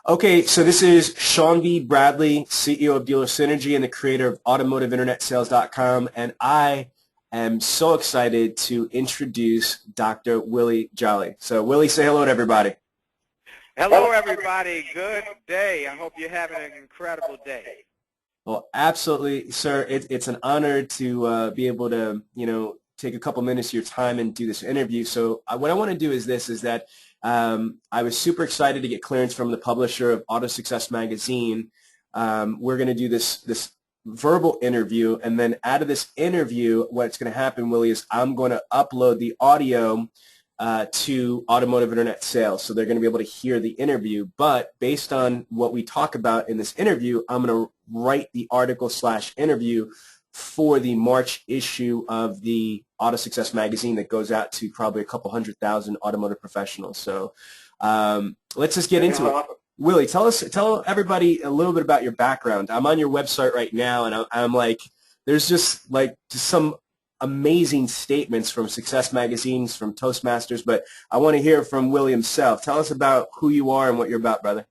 Okay, so this is Sean B. Bradley, CEO of Dealer Synergy and the creator of AutomotiveInternetSales.com, and I am so excited to introduce Dr. Willie Jolley. So, Willie, say hello to everybody. Hello, everybody. Good day. I hope you're having an incredible day. Well, absolutely, sir. It's an honor to be able to, take a couple minutes of your time and do this interview. So what I want to do is that I was super excited to get clearance from the publisher of Auto Success Magazine. We're going to do this verbal interview, and then out of this interview, what's going to happen, Willie, is I'm going to upload the audio to Automotive Internet Sales. So they're going to be able to hear the interview. But based on what we talk about in this interview, I'm going to write the article/interview for the March issue of the Auto Success Magazine that goes out to probably a couple 100,000 automotive professionals. So let's just get into it. Willie, tell everybody a little bit about your background. I'm on your website right now, and I'm like, there's just some amazing statements from Success Magazines, from Toastmasters, but I want to hear from Willie himself. Tell us about who you are and what you're about, brother.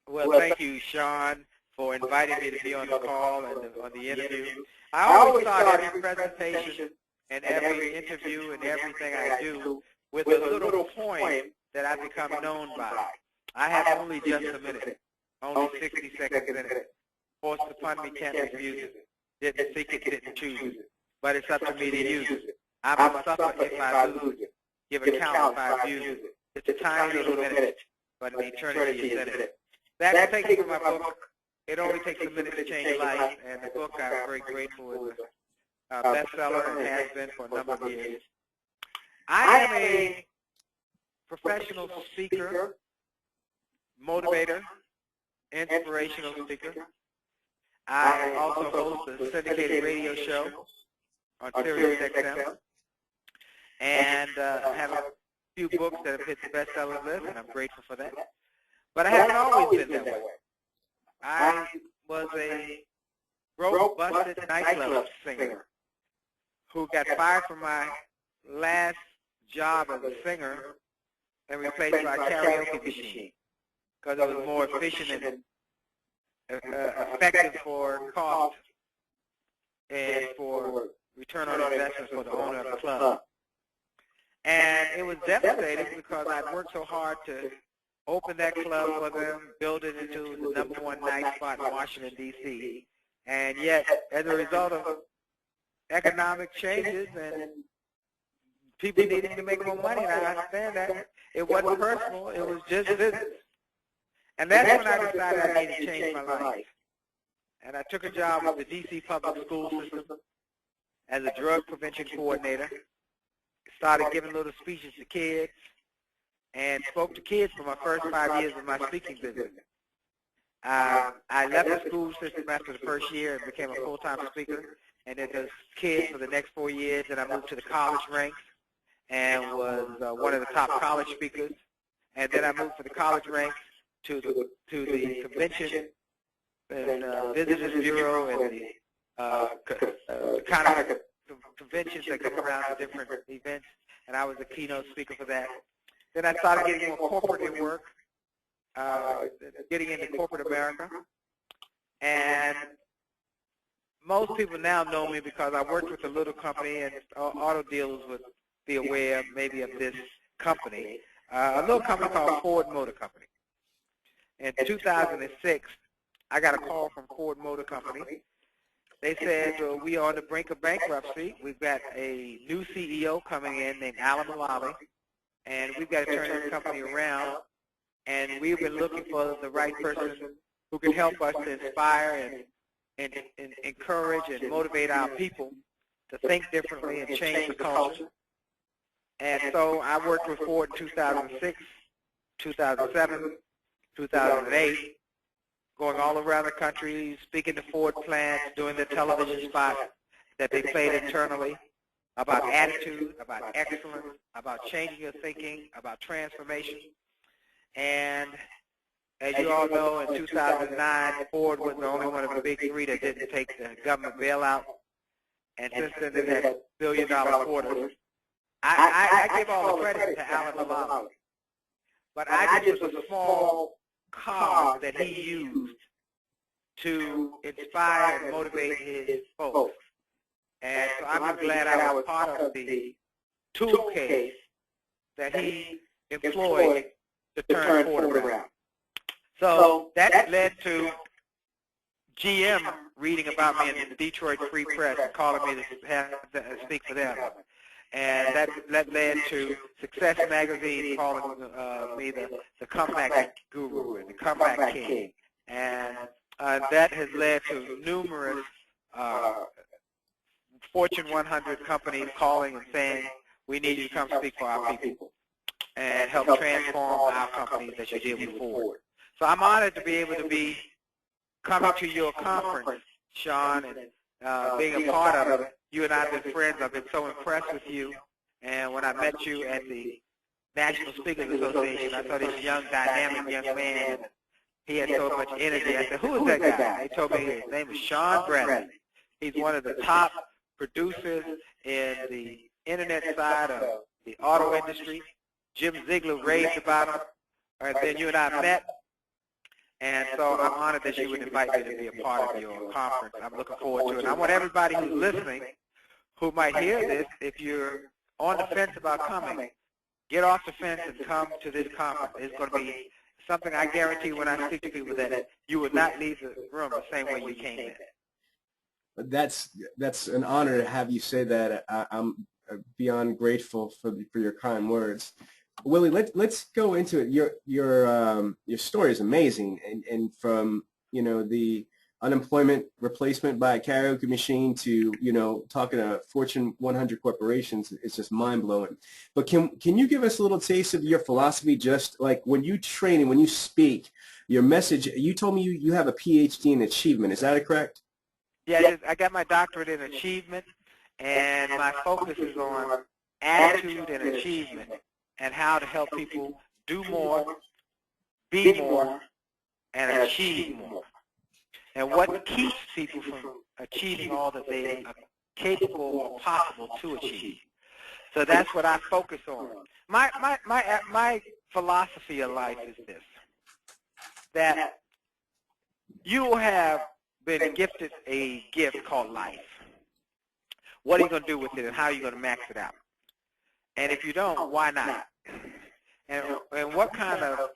Well, thank you, Sean, for inviting me to be on the call and on the interview. I always start every presentation and every interview and everything I do with a little point that I become known by. I have only just a minute, only 60 seconds in it. Forced upon me, can't refuse it. Didn't seek it, didn't choose it. But it's up to me to use it. I must suffer if I lose it. Give account if I abuse it. It's a tiny little minute, but an eternity is in it. That's taken from my book. It only takes a minute to change life, and the book, I'm very grateful, is a bestseller and has been for a number of years. I am a professional speaker, motivator, inspirational speaker. I also host a syndicated radio show on Sirius XM, and have a few books that have hit the bestseller list, and I'm grateful for that. But I haven't always been that way. I was a broke, busted nightclub singer who got fired from my last job as a singer and replaced by a karaoke machine because it was more efficient and effective for cost and for return on investment for the owner of the club. And it was devastating because I'd worked so hard to open that club for them, build it into the #1 night spot in Washington, D.C. And yet, as a result of economic changes and people needing to make more money, and I understand that, it wasn't personal, it was just business. And that's when I decided I needed to change my life. And I took a job with the D.C. public school system as a drug prevention coordinator. Started giving little speeches to kids and spoke to kids for my first 5 years of my speaking business. I left the school system after the first year and became a full-time speaker, and did those kids for the next 4 years. Then I moved to the college ranks and was one of the top college speakers. And then I moved from the college ranks to the convention and visitors bureau and the kind of conventions that come around to different events, and I was a keynote speaker for that. Then I started getting more corporate work, getting into corporate America. And most people now know me because I worked with a little company, and auto dealers would be aware maybe of this company, a little company called Ford Motor Company. In 2006, I got a call from Ford Motor Company. They said, we are on the brink of bankruptcy. We've got a new CEO coming in named Alan Mulally, and we've got to turn this company around, and we've been looking for the right person who can help us to inspire and encourage and motivate our people to think differently and change the culture. And so I worked with Ford in 2006, 2007, 2008, going all around the country, speaking to Ford plants, doing the television spot that they played internally, about attitude, about excellence, about changing your thinking, about transformation. And as you all know, in 2009, Ford was the only one of the big three that didn't take the government bailout. And since then, they've had billion-dollar quarters. I give all the credit to Alan Mulally. But I just was a small cause that he used to inspire and motivate his folks. And so I'm just glad I was part of the tool case that he employed to turn Ford around. So that led to GM reading about me in the Detroit Free Press and calling me to speak for them. And that led to Success Magazine calling me the comeback guru and the comeback king. And that has led to numerous Fortune 100 companies calling and saying, we need you to come speak for our people and help transform our companies as you did with Ford. So I'm honored to be able to be coming to your conference, Sean, and being a part of it. You and I have been friends. I've been so impressed with you. And when I met you at the National Speakers Association, I saw this young, dynamic young man. He had so much energy. I said, who is that guy? They told me his name is Sean Bradley. He's one of the top producers in the internet side of the auto industry. Jim Ziegler raved about him. And then you and I met. And so I'm honored that you would invite me to be a part of your conference. I'm looking forward to it. And I want everybody who's listening who might hear this, if you're on the fence about coming, get off the fence and come to this conference. It's going to be something I guarantee when I speak to people that you will not leave the room the same way you came in. That's an honor to have you say that. I'm beyond grateful for your kind words. Willie, let's go into it. Your story is amazing, and from the unemployment replacement by a karaoke machine to talking to Fortune 100 corporations, it's just mind blowing. But can you give us a little taste of your philosophy? Just like when you train and when you speak, your message. You told me you have a PhD in achievement. Is that correct? Yeah, I got my doctorate in achievement, and my focus is on attitude and achievement, and how to help people do more, be more, and achieve more. And what keeps people from achieving all that they are capable or possible to achieve. So that's what I focus on. My philosophy of life is this, that you have been gifted a gift called life. What are you going to do with it, and how are you going to max it out? And if you don't, why not? And what kind of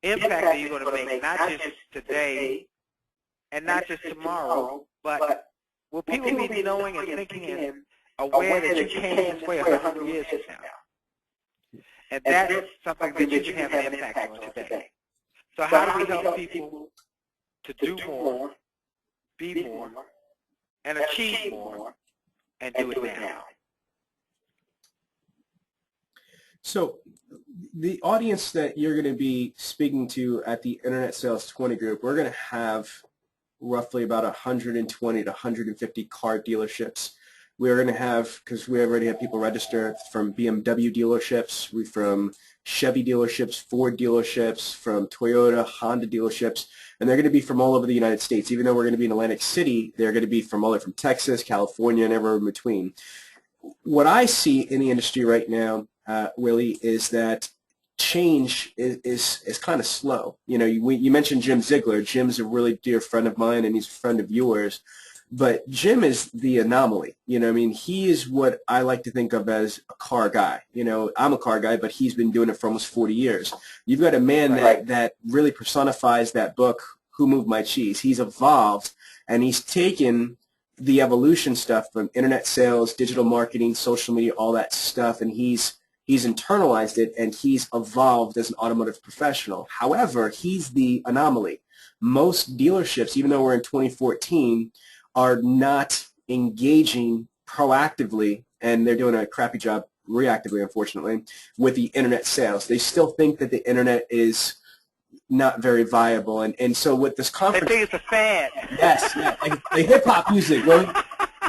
impact are you going to make, not just today and not just tomorrow, but will people be knowing and thinking and aware that you came this way 100 years from now? And that's something that you can have an impact on today. So how do we help people to do more, be more, and achieve more, and do it now? So the audience that you're going to be speaking to at the Internet Sales 20 group, we're going to have roughly about 120 to 150 car dealerships. We're going to have, because we already have people registered from BMW dealerships, from Chevy dealerships, Ford dealerships, from Toyota, Honda dealerships, and they're going to be from all over the United States. Even though we're going to be in Atlantic City, they're going to be from all the way from Texas, California, and everywhere in between. What I see in the industry right now, Willie, is that change is kind of slow. You mentioned Jim Ziegler. Jim's a really dear friend of mine, and he's a friend of yours. But Jim is the anomaly. He is what I like to think of as a car guy. I'm a car guy, but he's been doing it for almost 40 years. You've got a man that really personifies that book, Who Moved My Cheese. He's evolved, and he's taken the evolution stuff from internet sales, digital marketing, social media, all that stuff, and he's internalized it, and he's evolved as an automotive professional. However, he's the anomaly. Most dealerships, even though we're in 2014, are not engaging proactively, and they're doing a crappy job reactively, unfortunately, with the internet sales. They still think that the internet is not very viable, and so with this conference, they think it's a fad. Yes, like hip-hop music, Willie.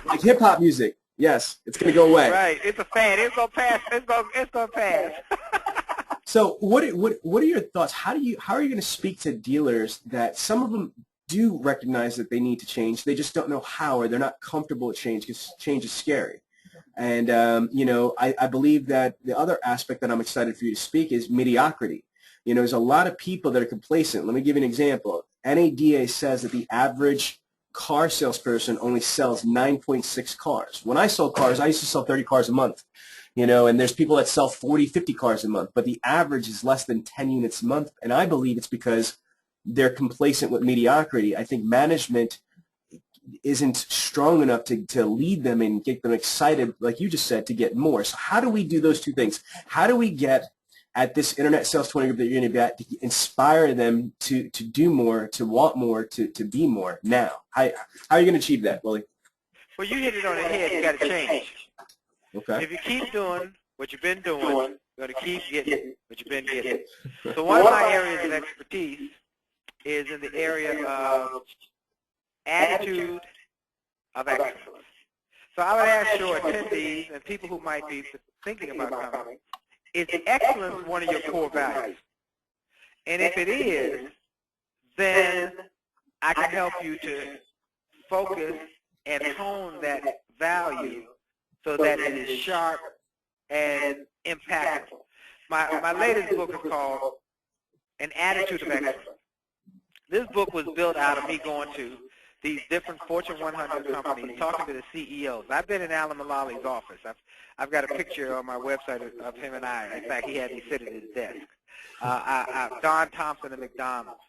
Like hip-hop music. Yes, it's going to go away. Right, it's a fad. It's going to pass. It's going to pass. So what are your thoughts? How are you going to speak to dealers that some of them do recognize that they need to change, they just don't know how, or they're not comfortable with change because change is scary? And I believe that the other aspect that I'm excited for you to speak is mediocrity. You know, there's a lot of people that are complacent. Let me give you an example. NADA says that the average car salesperson only sells 9.6 cars. When I sold cars, I used to sell 30 cars a month. You know, and there's people that sell 40, 50 cars a month, but the average is less than 10 units a month. And I believe it's because they're complacent with mediocrity. I think management isn't strong enough to lead them and get them excited, like you just said, to get more. So how do we do those two things? How do we get at this Internet Sales 20 group that you're going to be at to inspire them to do more, to want more, to be more now? How are you going to achieve that, Willie? Well, you hit it on the head. You got to change. Okay. If you keep doing what you've been doing, you're going to keep getting what you've been getting. So one of my areas of expertise is in the area of attitude of excellence. So I would ask your attendees and people who might be thinking about coming, is excellence one of your core values? And if it is, then I can help you to focus and hone that value so that it is sharp and impactful. My latest book is called An Attitude of Excellence. This book was built out of me going to these different Fortune 100 companies, talking to the CEOs. I've been in Alan Mullally's office. I've got a picture on my website of him and I. In fact, he had me sit at his desk. Don Thompson at McDonald's.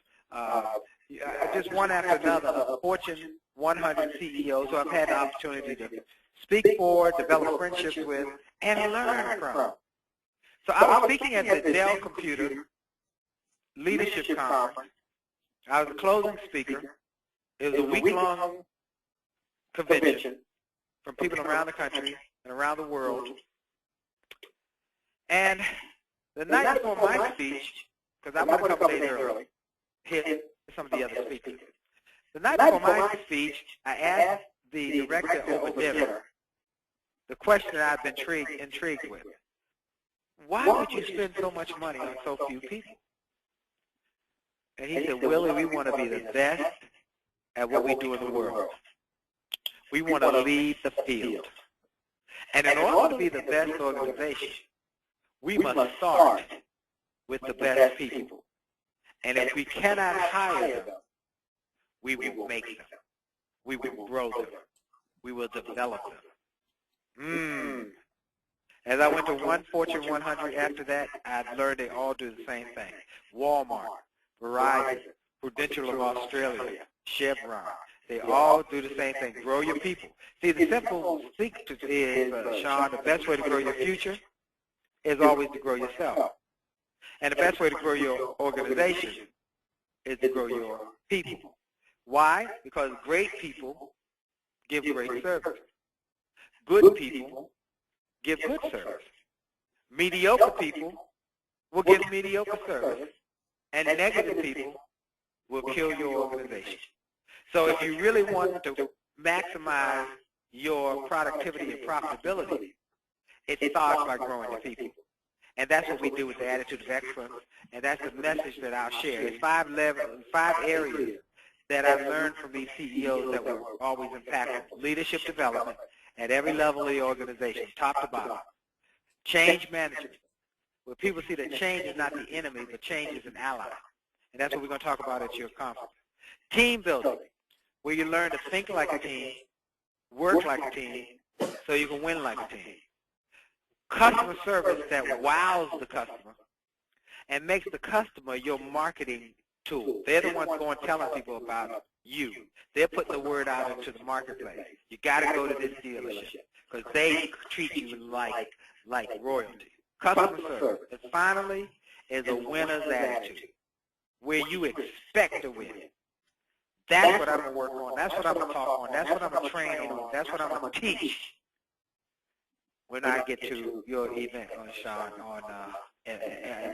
Just one after another of Fortune 100 CEOs who I've had the opportunity to speak for, develop friendships with, and learn from. So I was speaking at the Dell Computer Leadership Conference. I was the closing speaker. It was a week-long convention from people around the country and around the world. And the night before my speech, because I went a couple days early, hit some of the other speakers. The night before my speech, I asked the director over dinner the question I've been intrigued with. Why would you spend so much money on so few people? And he said, Willie, we want to be the best at what we do in the world. We want to lead the field. And in order to be the best organization, we must start with the best people. And if we cannot hire them, we will make them. We will grow them. We will develop them. As I went to one Fortune 100 after that, I learned they all do the same thing. Walmart, Verizon, Prudential of Australia, Chevron. They all do the same thing. Grow your people. See, the simple secret is, Sean, the best way to grow your future is always to grow yourself. And the best way to grow your organization is to grow your people. Why? Because great people give great service. Good people give good service. Mediocre people will give mediocre service. And negative people will kill your organization. So if you really want to maximize your productivity and profitability, it starts by growing your people. And that's what we do with the Attitude of Excellence, and that's the message that I'll share. It's five areas that I've learned from these CEOs that were always impactful. Leadership development at every level of the organization, top to bottom. Change management, where people see that change is not the enemy, but change is an ally. And that's what we're going to talk about at your conference. Team building, where you learn to think like a team, work like a team, so you can win like a team. Customer service that wows the customer and makes the customer your marketing tool. They're the ones going telling people about you. They're putting the word out into the marketplace. You got to go to this dealership because they treat you like royalty. Customer service. And finally is a winner's attitude, where you expect to win. That's what I'm going to work on. That's what I'm going to talk on. That's what I'm going to train on. That's what I'm going to teach when I get to your event, Sean, on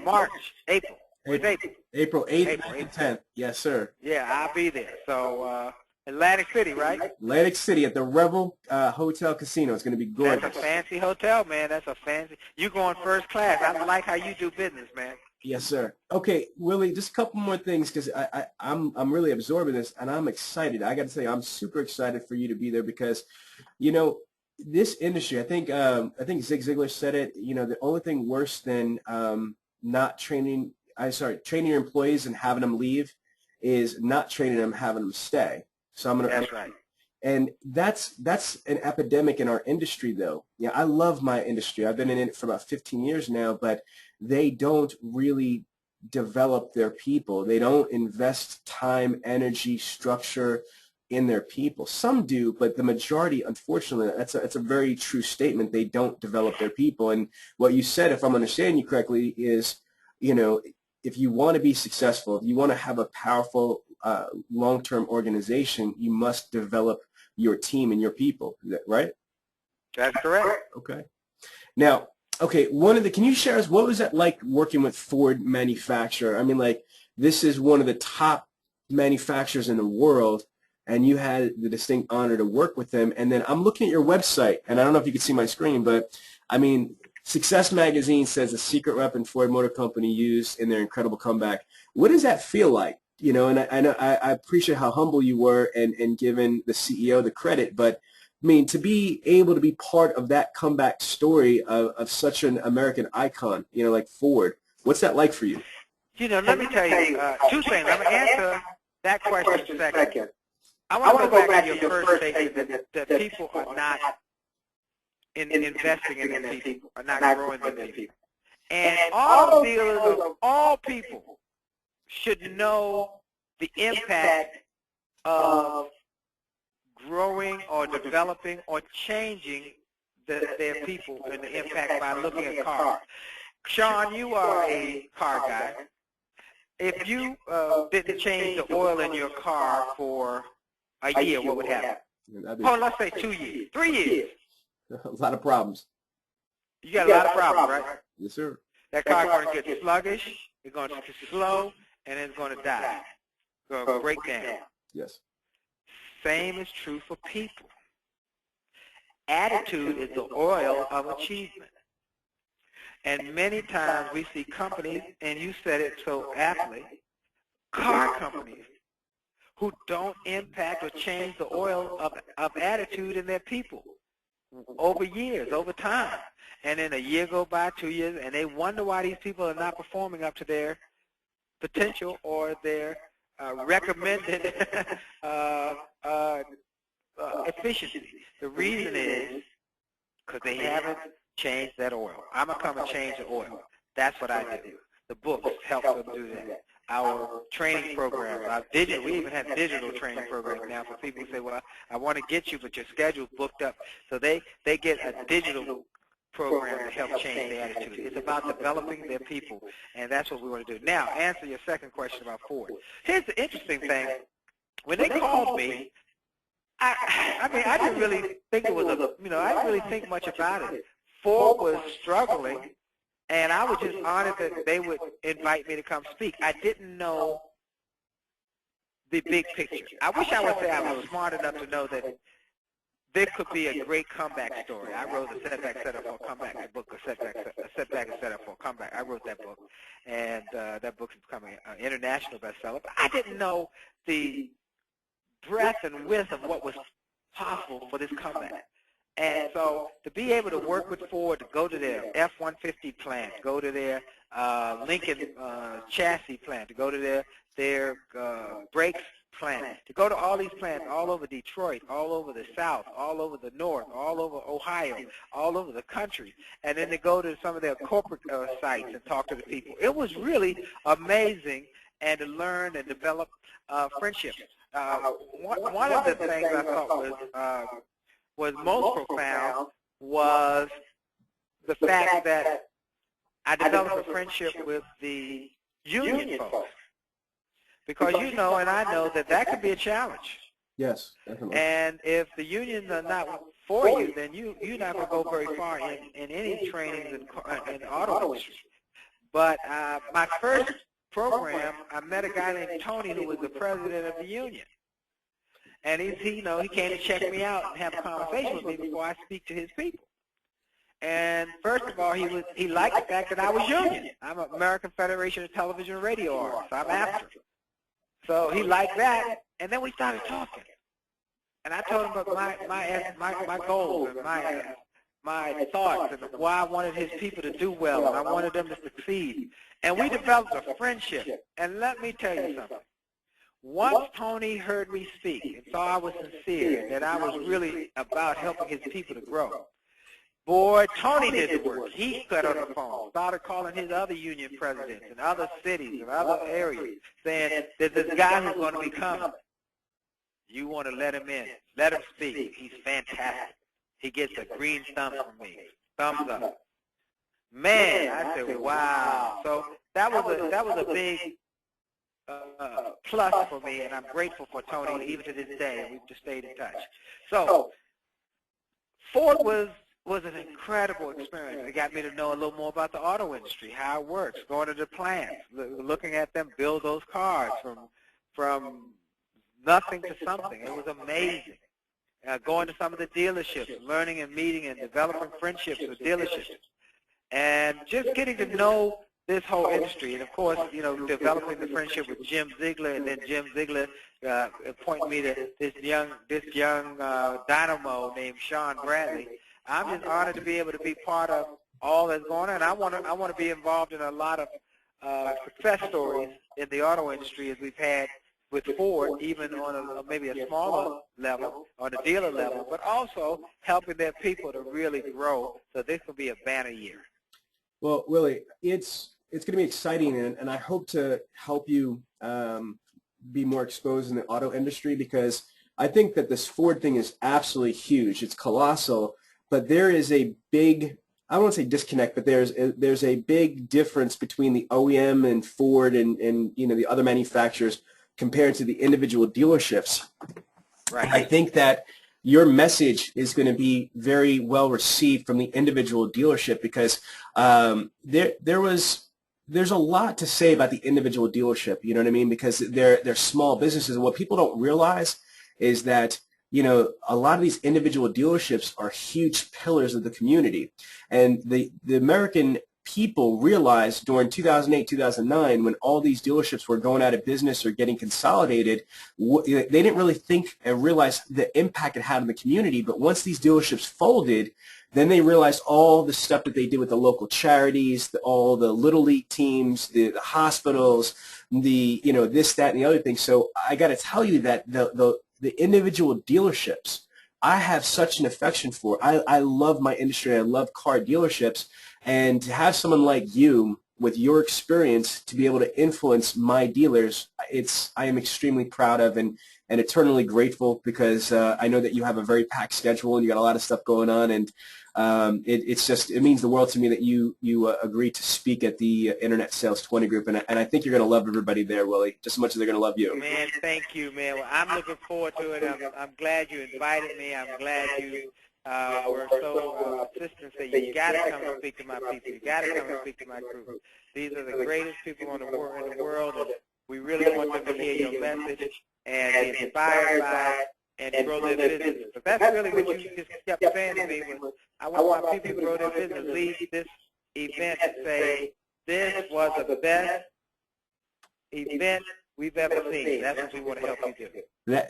March, April. April 8th and 10th. Yes, sir. Yeah, I'll be there. So Atlantic City, right? Atlantic City at the Revel Hotel Casino. It's going to be gorgeous. That's a fancy hotel, man. That's a fancy. You going first class. I like how you do business, man. Yes, sir. Okay, Willie, just a couple more things because I'm really absorbing this and I'm excited. I got to say, I'm super excited for you to be there because, you know, this industry, I think Zig Ziglar said it, you know, the only thing worse than not training training your employees and having them leave is not training them, having them stay. So That's right. And that's an epidemic in our industry, though. Yeah, I love my industry. I've been in it for about 15 years now, but they don't really develop their people. They don't invest time, energy, structure in their people. Some do, but the majority, unfortunately, that's a very true statement. They don't develop their people. And what you said, if I'm understanding you correctly, is, if you want to be successful, if you want to have a powerful long-term organization, you must develop your team and your people. Is that right? That's correct. Okay. Now, okay, can you share us, what was that like working with Ford manufacturer? I mean, like, this is one of the top manufacturers in the world, and you had the distinct honor to work with them. And then I'm looking at your website, and I don't know if you can see my screen, but I mean, Success Magazine says a secret weapon Ford Motor Company used in their incredible comeback. What does that feel like? And I appreciate how humble you were and giving the CEO the credit, but I mean, to be able to be part of that comeback story of such an American icon, like Ford, what's that like for you? Let me tell you two things. I'm going to answer that question second. I want to go back to your first statement that people are not investing in their people, are not growing their people. And auto dealers of all people should know the impact of growing or developing or changing their people and the impact by looking at cars. Sean, you are a car guy. If you didn't change the oil in your car for a year, what would happen? Let's say 2 years, 3 years. A lot of problems. You got a lot of problems, right? Yes, sir. That car's going to get sluggish, it's going to get slow, and it's going to die. It's going to break down. Yes. Same is true for people. Attitude is the oil of achievement. And many times we see companies, and you said it so aptly, car companies who don't impact or change the oil of attitude in their people over years, over time. And then a year go by, 2 years, and they wonder why these people are not performing up to their potential or their recommended efficiency. The reason is because they haven't changed that oil. I'm going to come and change the oil. That's what I do. The books help them do that. Our training programs, our digital, we even have digital training programs now for people who say, well, I want to get you, but your schedule's booked up. So they get a digital program to help change their attitude. It's about developing their people, and that's what we want to do. Now, answer your second question about Ford. Here's the interesting thing. When they called me, I mean, I didn't really think it was I didn't really think much about it. Ford was struggling, and I was just honored that they would invite me to come speak. I didn't know the big picture. I wish I would say I was smart enough to know that there could be a great comeback story. I wrote a setback, setup for a comeback, a book, a setback and setup for a comeback. I wrote that book, and that book's becoming an international bestseller. But I didn't know the breadth and width of what was possible for this comeback. And so to be able to work with Ford, to go to their F-150 plant, go to their Lincoln chassis plant, to go to their brakes plant, to go to all these plants all over Detroit, all over the South, all over the North, all over Ohio, all over the country, and then to go to some of their corporate sites and talk to the people. It was really amazing, and to learn and develop friendships. One of the things I thought was most profound was the fact that I developed a friendship with the union folks. Because you know and I know that could be a challenge. Yes, definitely. And if the unions are not for you, then you're not going to go very far in any trainings in the auto industry. But my first program, I met a guy named Tony who was the president of the union. And he came to check me out and have a conversation with me before I speak to his people. And first of all, he liked the fact that I was union. I'm an American Federation of Television and Radio Artists. I'm after him. So he liked that, and then we started talking. And I told him about my goals and my thoughts and why I wanted his people to do well, and I wanted them to succeed. And we developed a friendship. And let me tell you something. Once Tony heard me speak and saw I was sincere and that I was really about helping his people to grow, boy, Tony did the work. He got on the phone, started calling his other union presidents in other cities and other areas, saying, there's this guy who's going to be coming. You want to let him in. Let him speak. He's fantastic. He gets a green thumb from me. Thumbs up. Man, I said, wow. So that was a big plus for me, and I'm grateful for Tony even to this day, and we've just stayed in touch. So Ford was an incredible experience. It got me to know a little more about the auto industry, how it works, going to the plants, looking at them build those cars from nothing to something. It was amazing. Going to some of the dealerships, learning and meeting and developing friendships with dealerships, and just getting to know this whole industry. And of course, you know, developing the friendship with Jim Ziegler, and then Jim Ziegler pointing me to this young dynamo named Sean Bradley. I'm just honored to be able to be part of all that's going on. I want to be involved in a lot of success stories in the auto industry as we've had with Ford, even on maybe a smaller level, on the dealer level, but also helping their people to really grow so this will be a banner year. Well, Willie, it's going to be exciting, and I hope to help you be more exposed in the auto industry, because I think that this Ford thing is absolutely huge. It's colossal, but there is a big, I don't want to say disconnect, but there's a big difference between the OEM and Ford and you know, the other manufacturers compared to the individual dealerships. Right. I think that your message is going to be very well received from the individual dealership, because there's a lot to say about the individual dealership. You know what I mean? Because they're small businesses, and what people don't realize is that, you know, a lot of these individual dealerships are huge pillars of the community, and the American people realized during 2008, 2009, when all these dealerships were going out of business or getting consolidated, they didn't really think and realize the impact it had on the community. But once these dealerships folded, then they realized all the stuff that they did with the local charities, all the little league teams, the hospitals, you know, this, that, and the other thing. So I got to tell you that the individual dealerships, I have such an affection for. I love my industry. I love car dealerships. And to have someone like you with your experience to be able to influence my dealers, I am extremely proud of and eternally grateful, because I know that you have a very packed schedule and you got a lot of stuff going on, and it means the world to me that you agreed to speak at the Internet Sales 20 group, and I think you're going to love everybody there, Willie, just as much as they're going to love you. Man, thank you, man. Well, I'm looking forward to it. I'm glad you invited me. I'm glad you were so persistent. Say, you got to come and speak to my people. You got to come and speak to my group. These are the greatest people in the world, and we really want them to hear your message and be inspired by it and grow their business. But that's really what you just kept saying to me was, I want my people to grow their business, leave this event and say, this was the best event we've ever seen. That's what we want to help you do.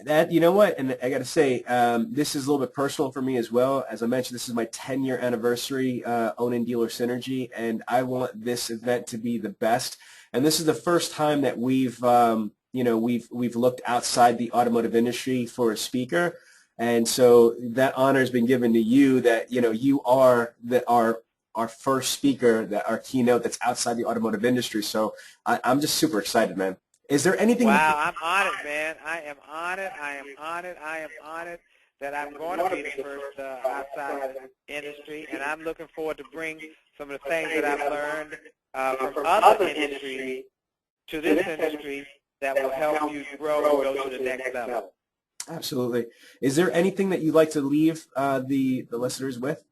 That you know what, and I got to say, this is a little bit personal for me as well. As I mentioned, this is my 10-year anniversary owning Dealer Synergy, and I want this event to be the best. And this is the first time that we've looked outside the automotive industry for a speaker, and so that honor has been given to you. That you are our first speaker, our keynote that's outside the automotive industry. So I'm just super excited, man. Is there anything? Wow, I'm honored, man. I am honored. I am honored. I am honored that I'm going to be the first outside the industry, and I'm looking forward to bring some of the things that I've learned from other industries to this industry that will help you grow and go to the next level. Absolutely. Is there anything that you'd like to leave the listeners with?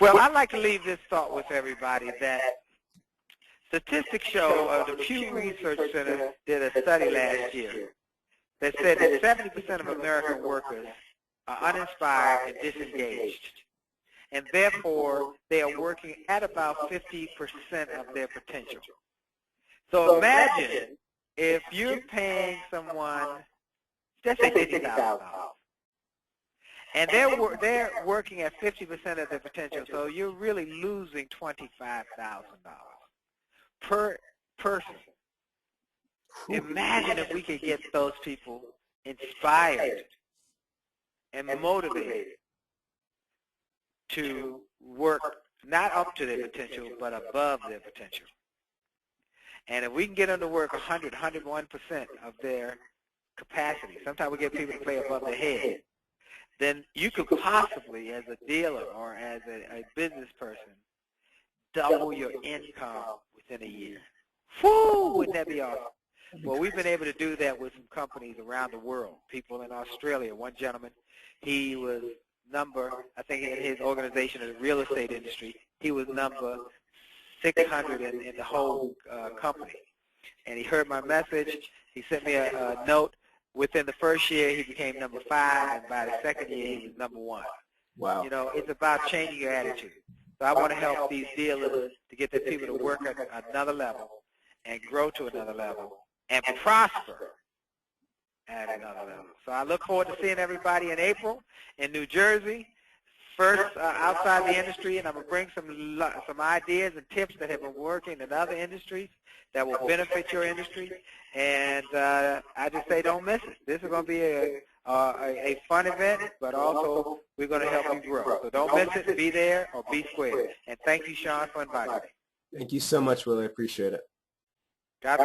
Well, I'd like to leave this thought with everybody that statistics show, the Pew Research Center did a study last year that said that 70% of American workers are uninspired and disengaged, and therefore they are working at about 50% of their potential. So imagine if you're paying someone, let's say $50,000, And they're working at 50% of their potential, so you're really losing $25,000 per person. Imagine if we could get those people inspired and motivated to work not up to their potential, but above their potential. And if we can get them to work 100, 101% of their capacity, sometimes we get people to play above their head, then you could possibly, as a dealer or as a business person, double your income within a year. Whoo, wouldn't that be awesome? Well, we've been able to do that with some companies around the world. People in Australia, one gentleman, he was I think in his organization in the real estate industry, he was number 600 in the whole company. And he heard my message. He sent me a note. Within the first year, he became number 5, and by the second year, he was number 1. Wow. You know, it's about changing your attitude. So I want to help these dealers to get their people to work at another level and grow to another level and prosper at another level. So I look forward to seeing everybody in April in New Jersey, first outside the industry, and I'm going to bring some ideas and tips that have been working in other industries that will benefit your industry. And I just say don't miss it. This is going to be a fun event, but also we're going to help you grow. So don't miss it. Be there or be square. And thank you, Sean, for inviting me. Thank you so much, Willie. I appreciate it. God